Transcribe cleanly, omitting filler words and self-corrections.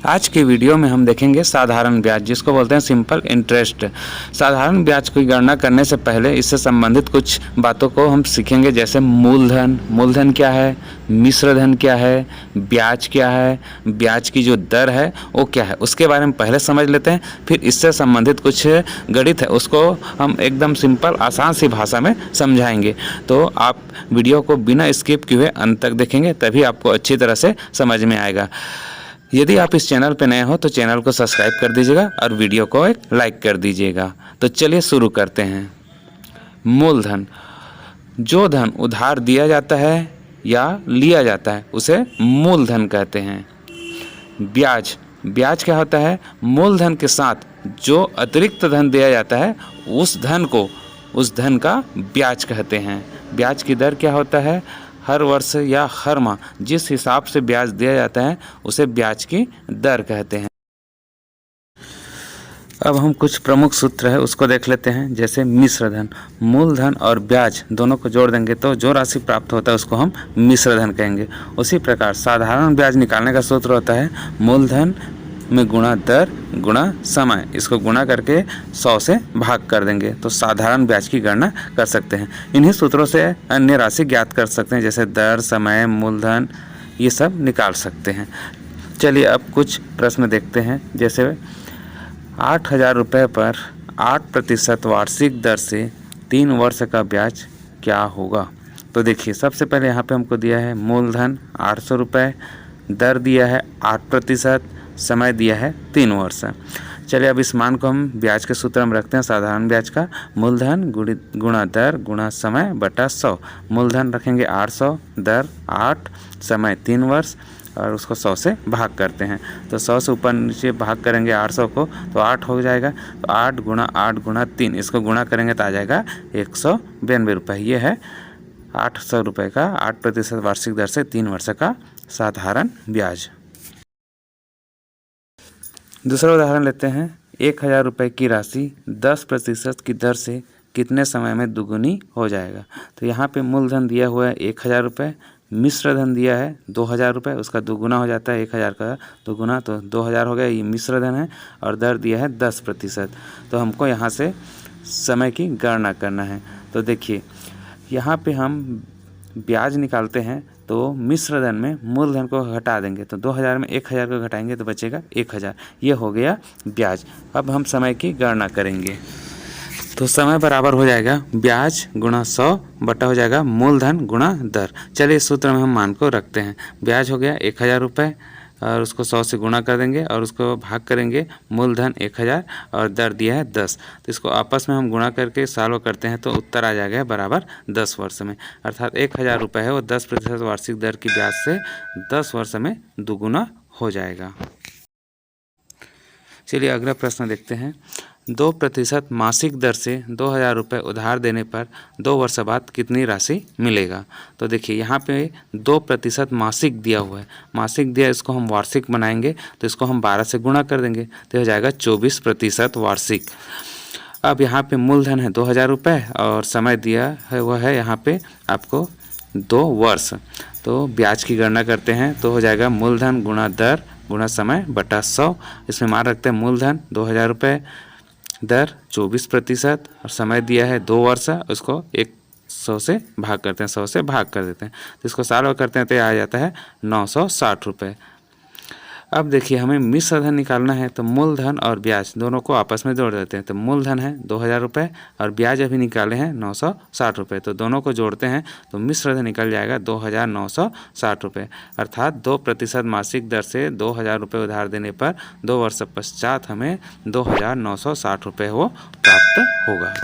आज के वीडियो में हम देखेंगे साधारण ब्याज, जिसको बोलते हैं सिंपल इंटरेस्ट। साधारण ब्याज की गणना करने से पहले इससे संबंधित कुछ बातों को हम सीखेंगे, जैसे मूलधन, मूलधन क्या है, मिश्र धन क्या है, ब्याज क्या है, ब्याज की जो दर है वो क्या है, उसके बारे में पहले समझ लेते हैं। फिर इससे संबंधित कुछ गणित है उसको हम एकदम सिंपल आसान सी भाषा में समझाएंगे। तो आप वीडियो को बिना स्किप किए अंत तक देखेंगे, तभी आपको अच्छी तरह से समझ में आएगा। यदि आप इस चैनल पर नए हो तो चैनल को सब्सक्राइब कर दीजिएगा और वीडियो को एक लाइक कर दीजिएगा। तो चलिए शुरू करते हैं। मूलधन, जो धन उधार दिया जाता है या लिया जाता है उसे मूलधन कहते हैं। ब्याज, ब्याज क्या होता है, मूलधन के साथ जो अतिरिक्त धन दिया जाता है उस धन का ब्याज कहते हैं। ब्याज की दर क्या होता है, हर वर्ष या हर माह जिस हिसाब से ब्याज दिया जाता है उसे ब्याज की दर कहते हैं। अब हम कुछ प्रमुख सूत्र है उसको देख लेते हैं, जैसे मिश्र धन। मूलधन और ब्याज दोनों को जोड़ देंगे तो जो राशि प्राप्त होता है उसको हम मिश्र धन कहेंगे। उसी प्रकार साधारण ब्याज निकालने का सूत्र होता है मूलधन में गुणा दर गुणा समय, इसको गुणा करके 100 से भाग कर देंगे तो साधारण ब्याज की गणना कर सकते हैं। इन्हीं सूत्रों से अन्य राशि ज्ञात कर सकते हैं, जैसे दर, समय, मूलधन, ये सब निकाल सकते हैं। चलिए अब कुछ प्रश्न देखते हैं, जैसे 8,000 रुपये पर 8% वार्षिक दर से 3 वर्ष का ब्याज क्या होगा। तो देखिए सबसे पहले यहाँ पे हमको दिया है मूलधन 800 रुपये, दर दिया है 8%, समय दिया है 3 वर्ष। चलिए अब इस मान को हम ब्याज के सूत्र में रखते हैं, साधारण ब्याज का मूलधन गुणा दर गुणा समय बटा 100। मूलधन रखेंगे 800, दर 8, समय 3 वर्ष और उसको 100 से भाग करते हैं। तो 100 से ऊपर नीचे भाग करेंगे 800 को तो 8 हो जाएगा। तो 8 गुणा 3, इसको गुणा करेंगे तो आ जाएगा 192 रुपये। ये है 800 रुपये का 8% वार्षिक दर से 3 वर्ष का साधारण ब्याज। दूसरा उदाहरण लेते हैं। 1,000 रुपये की राशि 10% की दर से कितने समय में दुगुनी हो जाएगा। तो यहाँ पे मूलधन दिया हुआ है 1,000 रुपये, मिश्र धन दिया है 2,000 रुपये, उसका दुगुना हो जाता है 1,000 का दुगुना तो 2,000 हो गया, ये मिश्र धन है, और दर दिया है 10%। तो हमको यहाँ से समय की गणना करना है। तो देखिए यहाँ पे हम ब्याज निकालते हैं तो मिश्र धन में मूलधन को घटा देंगे तो 2,000 में 1,000 को घटाएंगे तो बचेगा 1,000। ये हो गया ब्याज। अब हम समय की गणना करेंगे तो समय बराबर हो जाएगा ब्याज गुणा 100 बटा हो जाएगा मूलधन गुणा दर। चलिए इस सूत्र में हम मान को रखते हैं। ब्याज हो गया 1,000 रुपये और उसको 100 से गुणा कर देंगे और उसको भाग करेंगे मूलधन 1,000 और दर दिया है 10। तो इसको आपस में हम गुणा करके सॉल्व करते हैं तो उत्तर आ जाएगा बराबर 10 वर्ष में। अर्थात 1,000 रुपये है वो 10% वार्षिक दर की ब्याज से 10 वर्ष में दुगुना हो जाएगा। चलिए अगला प्रश्न देखते हैं। 2% मासिक दर से 2,000 रुपये उधार देने पर 2 वर्ष बाद कितनी राशि मिलेगा। तो देखिए यहाँ पे 2% मासिक दिया हुआ है, मासिक दिया, इसको हम वार्षिक बनाएंगे तो इसको हम 12 से गुणा कर देंगे तो हो जाएगा 24% वार्षिक। अब यहाँ पे मूलधन है 2,000 रुपये और समय दिया है वह है यहाँ पे आपको 2 वर्ष। तो ब्याज की गणना करते हैं तो हो जाएगा मूलधन गुणा दर गुणा समय बटा 100। इसमें मान रखते हैं मूलधन 2,000 रुपये, दर 24% और समय दिया है 2 वर्ष, उसको 100 से भाग करते हैं, 100 से भाग कर देते हैं तो इसको सॉल्व करते हैं तो आ जाता है 960 रुपये। अब देखिए हमें मिश्र धन निकालना है तो मूलधन और ब्याज दोनों को आपस में जोड़ देते हैं। तो मूलधन है 2,000 रुपये और ब्याज अभी निकाले हैं 960 रुपये, तो दोनों को जोड़ते हैं तो मिश्र धन निकल जाएगा 2,960 रुपये। अर्थात 2% मासिक दर से 2,000 रुपये उधार देने पर 2 वर्ष पश्चात हमें 2,960 रुपये वो प्राप्त होगा।